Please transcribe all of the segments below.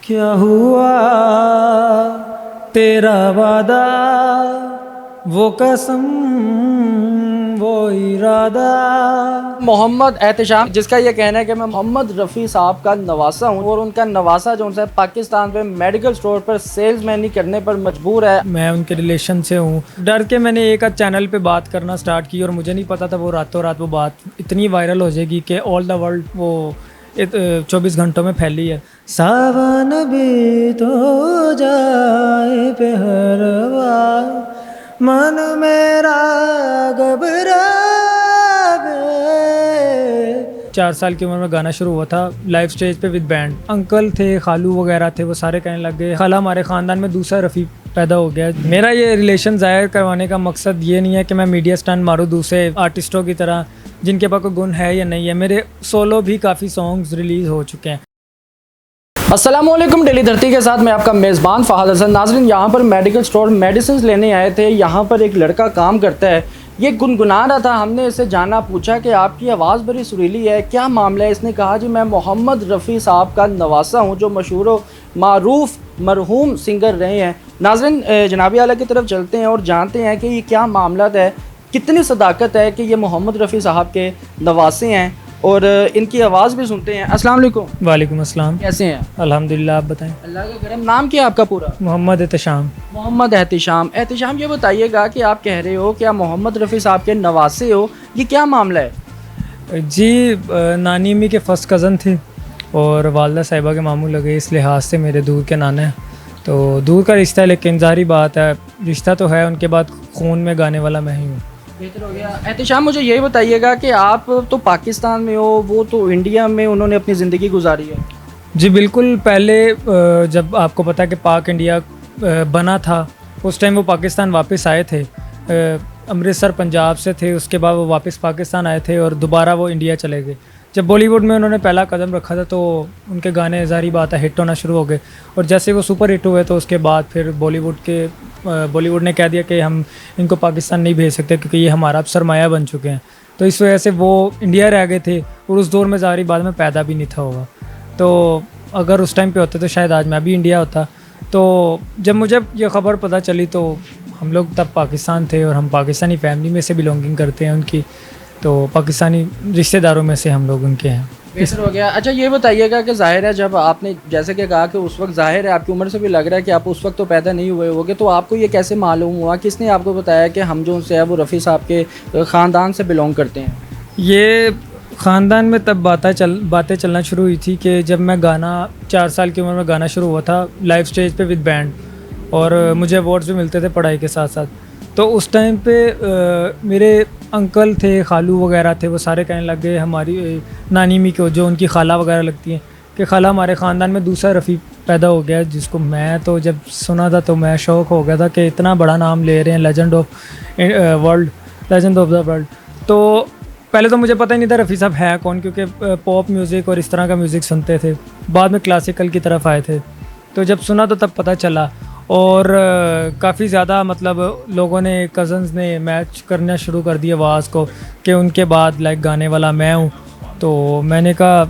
क्या हुआ तेरा वादा, वो कसम वो इरादा। मोहम्मद एहतिशाम, जिसका ये कहना है कि मैं मोहम्मद रफ़ी साहब का नवासा हूँ और उनका नवासा जो उनसे पाकिस्तान पे मेडिकल स्टोर पर सेल्समैनी करने पर मजबूर है। मैं उनके रिलेशन से हूँ। डर के मैंने एक आध चैनल पे बात करना स्टार्ट की और मुझे नहीं पता था वो रातों रात वो बात इतनी वायरल हो जाएगी कि ऑल द वर्ल्ड वो 24 घंटों में फैली है। सावन भी तो जाए पहरवा, मन मेरा घबरावे। 4 साल की उम्र में गाना शुरू हुआ था लाइव स्टेज पे विद बैंड। अंकल थे, खालू वगैरह थे, वो सारे कहने लग गए। खाला हमारे ख़ानदान में दूसरा रफ़ी पैदा हो गया। मेरा ये रिलेशन ज़ाहिर करवाने का मकसद ये नहीं है कि मैं मीडिया स्टंट मारूँ दूसरे आर्टिस्टों की तरह जिनके पास कोई गुण है या नहीं है। मेरे सोलो भी काफ़ी सॉन्ग्स रिलीज़ हो चुके हैं। अस्सलामुअलैकुम, डेली धरती के साथ मैं आपका मेज़बान फ़हद हसन। नाज़रीन, यहाँ पर मेडिकल स्टोर मेडिसिन लेने आए थे। यहाँ पर एक लड़का काम करता है, ये गुनगुना रहा था। हमने इससे जाना, पूछा कि आपकी आवाज़ बड़ी सुरीली है, क्या मामला है। इसने कहा जी मैं मोहम्मद रफ़ी साहब का नवासा हूँ जो मशहूर व मारूफ मरहूम सिंगर रहे हैं। नाज़रीन, जनाबी आला की तरफ चलते हैं और जानते हैं कि ये क्या मामला है, कितनी सदाकत है कि ये मोहम्मद रफ़ी साहब के नवासे हैं और इनकी आवाज़ भी सुनते हैं। अस्सलाम वालेकुम। वालेकुम अस्सलाम। कैसे हैं? अल्हम्दुलिल्लाह, आप बताएं। अल्लाह का करम। नाम क्या है आपका पूरा? मोहम्मद एहतिशाम। मोहम्मद एहतिशाम। एहतिशाम, ये बताइएगा कि आप कह रहे हो कि आप मोहम्मद रफ़ी साहब के नवासे हो, ये क्या मामला है? जी, नानी अम्मी के फर्स्ट कज़न थे और वालदा साहिबा के मामू लगे, इस लिहाज से मेरे दूर के नाना हैं। तो दूर का रिश्ता है, लेकिन ज़ाहिर बात है रिश्ता तो है, उनके बाद खून में गाने वाला मैं ही हूँ। बेहतर हो गया। एहतिशाम, मुझे यही बताइएगा कि आप तो पाकिस्तान में हो, वो तो इंडिया में उन्होंने अपनी ज़िंदगी गुजारी है। जी बिल्कुल। पहले जब आपको पता है कि पाक इंडिया बना था, उस टाइम वो पाकिस्तान वापस आए थे। अमृतसर पंजाब से थे, उसके बाद वो वापस पाकिस्तान आए थे और दोबारा वो इंडिया चले गए। जब बॉलीवुड में उन्होंने पहला कदम रखा था तो उनके गाने ज़ाहिर बात है हिट होना शुरू हो गए और जैसे वो सुपर हिट हुए तो उसके बाद फिर बॉलीवुड ने कह दिया कि हम इनको पाकिस्तान नहीं भेज सकते क्योंकि ये हमारा अब सरमाया बन चुके हैं। तो इस वजह से वो इंडिया रह गए थे और उस दौर में ज़ाहिर बाद में पैदा भी नहीं था होगा। तो अगर उस टाइम पे होते तो शायद आज मैं भी इंडिया होता। तो जब मुझे ये ख़बर पता चली तो हम लोग तब पाकिस्तान थे और हम पाकिस्तानी फैमिली में से बिलोंगिंग करते हैं उनकी, तो पाकिस्तानी रिश्तेदारों में से हम लोग उनके हैं। बेहतर हो गया। अच्छा, ये बताइएगा कि ज़ाहिर है जब आपने जैसे कि कहा कि उस वक्त ज़ाहिर है आपकी उम्र से भी लग रहा है कि आप उस वक्त तो पैदा नहीं हुए होगे, तो आपको ये कैसे मालूम हुआ, किसने आपको बताया कि हम जो उनसे है वो रफ़ी साहब के ख़ानदान से बिलोंग करते हैं? ये ख़ानदान में तब बातें चलना शुरू हुई थी कि जब मैं गाना 4 साल की उम्र में गाना शुरू हुआ था लाइव स्टेज पे विद बैंड और मुझे अवार्ड्स भी मिलते थे पढ़ाई के साथ साथ। तो उस टाइम पे मेरे अंकल थे, खालू वगैरह थे, वो सारे कहने लग गए हमारी नानी अम्मी को, जो उनकी खाला वगैरह लगती हैं, कि खाला हमारे ख़ानदान में दूसरा रफ़ी पैदा हो गया। जिसको मैं तो जब सुना था तो मैं शौक हो गया था कि इतना बड़ा नाम ले रहे हैं, लेजेंड ऑफ द वर्ल्ड। तो पहले तो मुझे पता ही नहीं था रफ़ी साहब है कौन, क्योंकि पॉप म्यूज़िक और इस तरह का म्यूज़िक सुनते थे। बाद में क्लासिकल की तरफ आए थे, तो जब सुना तो तब पता चला और काफ़ी ज़्यादा मतलब लोगों ने, कज़न्स ने मैच करना शुरू कर दिया आवाज़ को कि उनके बाद लाइक गाने वाला मैं हूँ। तो मैंने कहा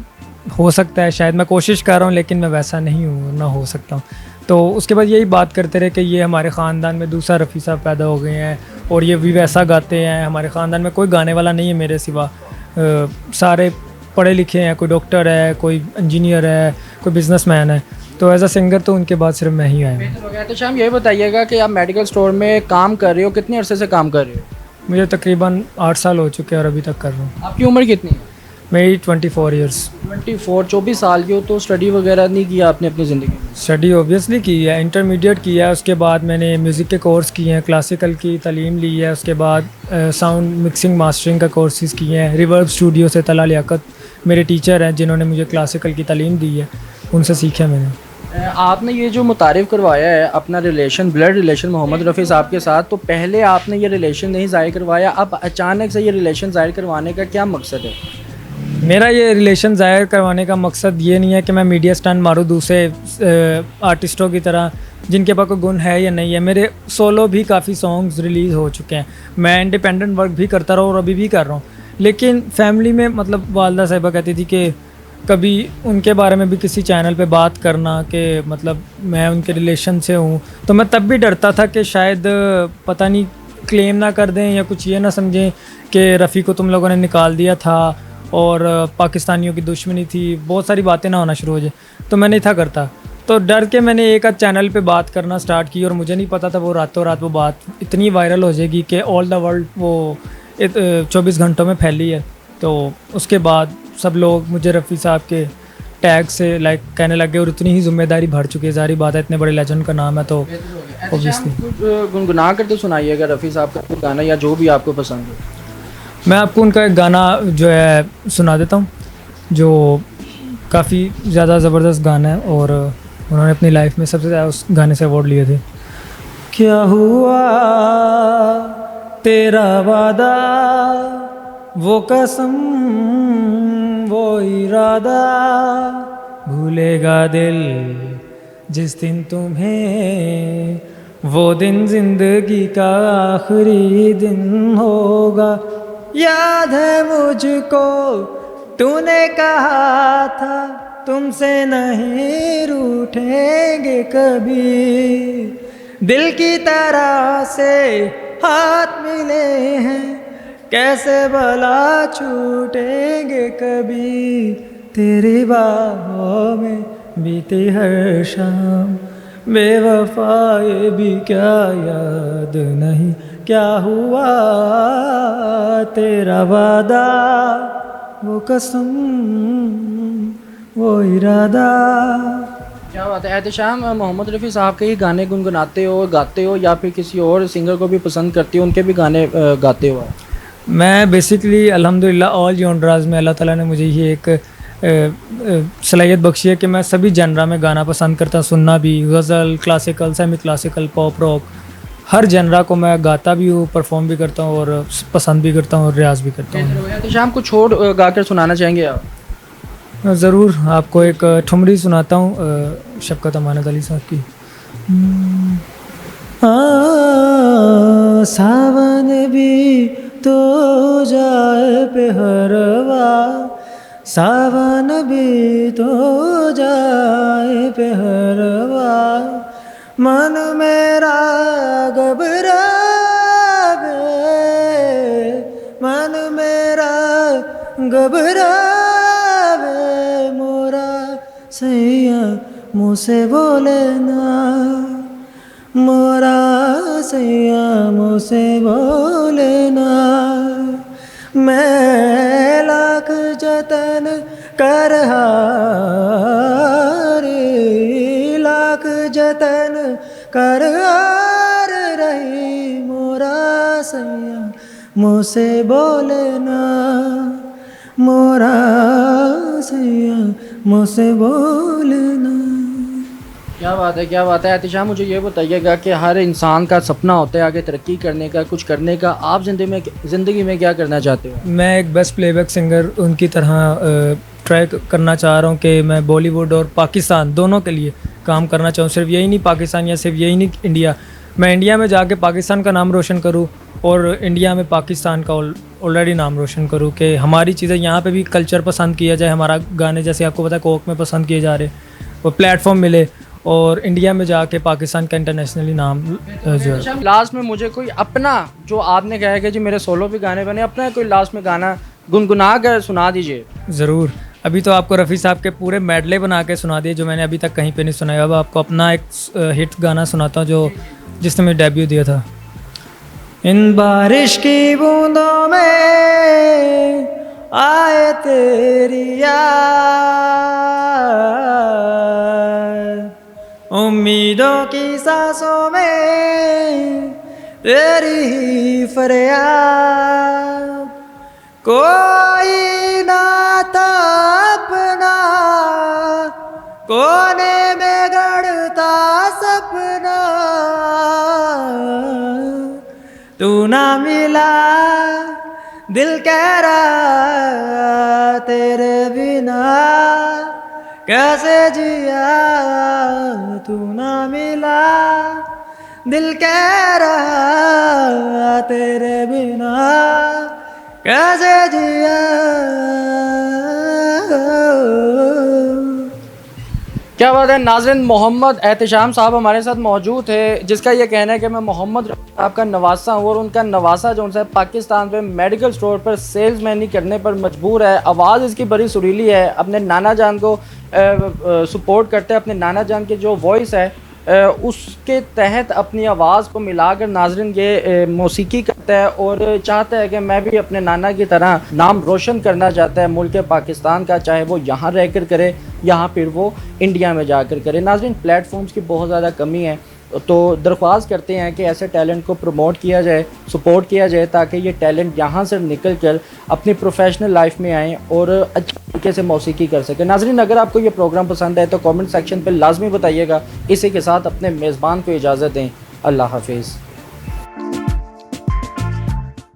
हो सकता है, शायद मैं कोशिश कर रहा हूँ लेकिन मैं वैसा नहीं हूँ, ना हो सकता हूँ। तो उसके बाद यही बात करते रहे कि ये हमारे ख़ानदान में दूसरा रफ़ी साहब पैदा हो गए हैं और ये भी वैसा गाते हैं। हमारे ख़ानदान में कोई गाने वाला नहीं है मेरे सिवा, सारे पढ़े लिखे हैं, कोई डॉक्टर है, कोई इंजीनियर है, कोई बिजनेसमैन है। तो एज अ सिंगर तो उनके बाद सिर्फ मैं ही आया हूँ। बेहतर हो गया। तो शाम, ये बताइएगा कि आप मेडिकल स्टोर में काम कर रहे हो, कितने अरसे से काम कर रहे हो? मुझे तकरीबन 8 साल हो चुके हैं और अभी तक कर रहा हूँ। आपकी उम्र कितनी है? मेरी 24 ईयर्स। 24 साल की हो। तो स्टडी वगैरह नहीं किया आपने अपनी ज़िंदगी में? स्टडी ओबियसली की है, इंटरमीडिएट किया है, उसके बाद मैंने म्यूज़िक के कोर्स किए हैं, क्लासिकल की तालीम ली है, उसके बाद साउंड मिक्सिंग मास्टरिंग का कोर्सेज किए हैं। रिवर्ब स्टूडियो से तला लियाकत मेरे टीचर हैं जिन्होंने मुझे क्लासिकल की तालीम दी है, उनसे सीखा मैंने। आपने ये जो मुतारिफ़ करवाया है अपना relation, blood relation Mohammed Rafi साहब के साथ, तो पहले आपने ये रिलेशन नहीं ज़ाहिर करवाया, अब अचानक से ये रिलेशन ज़ाहिर करवाने का क्या मकसद है? मेरा ये रिलेशन ज़ाहिर करवाने का मकसद ये नहीं है कि मैं मीडिया स्टंट मारूँ दूसरे आर्टिस्टों की तरह जिनके पास कोई गुण है या नहीं है। मेरे सोलो भी काफ़ी सॉन्ग्स रिलीज़ हो चुके हैं, मैं इंडिपेंडेंट वर्क भी करता रहा और अभी भी कर रहा हूँ। लेकिन फैमिली में मतलब वालदा साहिबा कहती थी कि कभी उनके बारे में भी किसी चैनल पे बात करना कि मतलब मैं उनके रिलेशन से हूँ, तो मैं तब भी डरता था कि शायद पता नहीं क्लेम ना कर दें या कुछ ये ना समझें कि रफ़ी को तुम लोगों ने निकाल दिया था और पाकिस्तानियों की दुश्मनी थी, बहुत सारी बातें ना होना शुरू हो जाए। तो मैं नहीं था करता, तो डर के मैंने एक आध चैनल पे बात करना स्टार्ट की और मुझे नहीं पता था वो रातों रात वो बात इतनी वायरल हो जाएगी कि ऑल द वर्ल्ड वो 24 घंटों में फैली है। तो उसके बाद सब लोग मुझे रफ़ी साहब के टैग से लाइक कहने लगे और उतनी ही जिम्मेदारी बढ़ चुकी है। सारी बात है, इतने बड़े लेजेंड का नाम है, तो ऑब्वियसली कुछ गुनगुना करते सुनाइएगा रफ़ी साहब का कोई गाना या जो भी आपको पसंद हो। मैं आपको उनका एक गाना जो है सुना देता हूँ, जो काफ़ी ज़्यादा ज़बरदस्त गाना है और उन्होंने अपनी लाइफ में सबसे ज़्यादा उस गाने से अवार्ड लिए थे। क्या हुआ तेरा वादा, वो कसम, वो इरादा, भूलेगा दिल जिस दिन तुम्हें, वो दिन जिंदगी का आखिरी दिन होगा। याद है मुझको तूने कहा था तुमसे नहीं रूठेंगे कभी, दिल की तरह से हाथ मिले हैं कैसे भला छूटेंगे कभी, तेरी बाहों में बीती हर शाम, बेवफाए भी क्या याद नहीं, क्या हुआ तेरा वादा, वो कसम, वो इरादा। क्या बात है। एहतशाम, मोहम्मद रफ़ी साहब के ही गाने गुनगुनाते हो, गाते हो या फिर किसी और सिंगर को भी पसंद करते हो, उनके भी गाने गाते हो? मैं बेसिकली अल्हम्दुलिल्लाह ऑल जॉनराज में अल्लाह ताला ने मुझे ये एक सलाहियत बख्शी है कि मैं सभी जनरा में गाना पसंद करता हूँ, सुनना भी, गज़ल, classical, semi classical, pop, rock, हर जनरा को मैं गाता भी हूँ, परफॉर्म भी करता हूँ और पसंद भी करता हूँ और रियाज भी करता हूँ। एहतशाम कुछ और गाकर सुनाना चाहेंगे आप? ज़रूर, आपको एक ठुमरी सुनाता हूँ शफ़क़त अमानत अली साहब की। सावन भी तो जाए पेहरवा, सावन भी तो जाए पेहरवा, मन मेरा घबरावे, मन मेरा घबरावे, मोरा सैया मुझसे बोले ना, मोरा सैया मुझसे बोले ना, मैं लाख जतन कर हारी, लाख जतन कर हार रही, मोरा सैया मुझसे बोले ना, मोरा सैया मुझसे बोले ना। क्या बात है, क्या बात है। एहतशाम, मुझे ये बताइएगा कि हर इंसान का सपना होता है आगे तरक्की करने का, कुछ करने का, आप ज़िंदगी में क्या करना चाहते हो? मैं एक बेस्ट प्लेबैक सिंगर उनकी तरह ट्राई करना चाह रहा हूँ कि मैं बॉलीवुड और पाकिस्तान दोनों के लिए काम करना चाहूँ। सिर्फ यही नहीं पाकिस्तान या सिर्फ यही नहीं इंडिया, मैं इंडिया में जाके पाकिस्तान का नाम रोशन करूँ और इंडिया में पाकिस्तान का ऑलरेडी नाम रोशन करूँ कि हमारी चीज़ें यहाँ पे भी कल्चर पसंद किया जाए, हमारा गाने जैसे आपको पता है कोक में पसंद किए जा रहे, वो प्लेटफॉर्म मिले और इंडिया में जाके पाकिस्तान का इंटरनेशनली नाम जो है। लास्ट में मुझे कोई अपना, जो आपने कहा है कि जी मेरे सोलो भी गाने बने, अपना कोई लास्ट में गाना गुनगुना कर सुना दीजिए। ज़रूर, अभी तो आपको रफ़ी साहब के पूरे मेडले बना के सुना दिए जो मैंने अभी तक कहीं पे नहीं सुनाया। अब आपको अपना एक हिट गाना सुनाता हूँ जो जिसने मैं डेब्यू दिया था। इन बारिश की बूंदों में आए तेरी याद, उम्मीदों की सांसों में तेरी ही फरियाद, कोई ना था अपना कोने में गढ़ता सपना, तू ना मिला दिल कह रहा तेरे बिना कैसे जिया, तू ना मिला दिल कह रहा तेरे बिना कैसे जिया। क्या बात है नाज़रीन, मोहम्मद एहतशाम साहब हमारे साथ मौजूद है, जिसका ये कहना है कि मैं मोहम्मद साहब का नवासा हूँ और उनका नवासा जो है पाकिस्तान पे मेडिकल स्टोर पर सेल्समैनी करने पर मजबूर है। आवाज़ इसकी बड़ी सुरीली है, अपने नाना जान को सपोर्ट करते हैं, अपने नाना जान की जो वॉइस है उसके तहत अपनी आवाज़ को मिलाकर नाज़रीन ये मौसीकी करता है और चाहता है कि मैं भी अपने नाना की तरह नाम रोशन करना चाहता है मुल्क पाकिस्तान का, चाहे वो यहाँ रह कर करे यहाँ फिर वो इंडिया में जाकर करे। नाज़रीन प्लेटफॉर्म्स की बहुत ज़्यादा कमी है, तो दरख्वास्त करते हैं कि ऐसे टैलेंट को प्रमोट किया जाए, सपोर्ट किया जाए, ताकि ये टैलेंट यहाँ से निकल कर अपनी प्रोफेशनल लाइफ में आएँ और अच्छे तरीके से मौसीकी कर सकें। नाज़रीन अगर आपको ये प्रोग्राम पसंद है तो कमेंट सेक्शन पर लाजमी बताइएगा। इसी के साथ अपने मेज़बान को इजाज़त दें। अल्लाह हाफिज़।